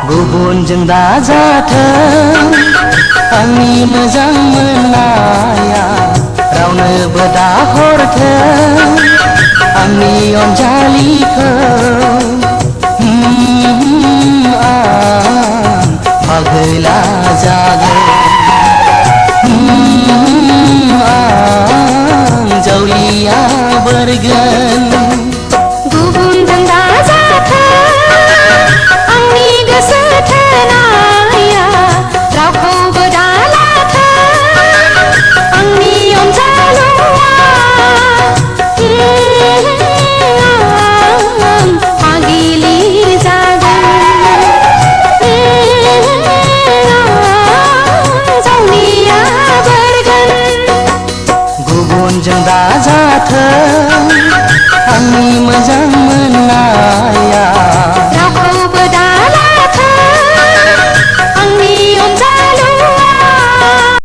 गुबुनजों दाजाथों आंनि मोजां मोननाया रावनोबो दाहरथों आंनि अनजालिखौ आं पागला जागोन आं जावलिया बोरगोन गुबुनजों दाजाथों आंनि गोसो थोनाया रावखौबो दालाथों आंनि अनजालुआ आं पागिलि जागोन आं जावलिया बोरगोन गुबुनजों दाजाथों आंनि मोजां मोननाया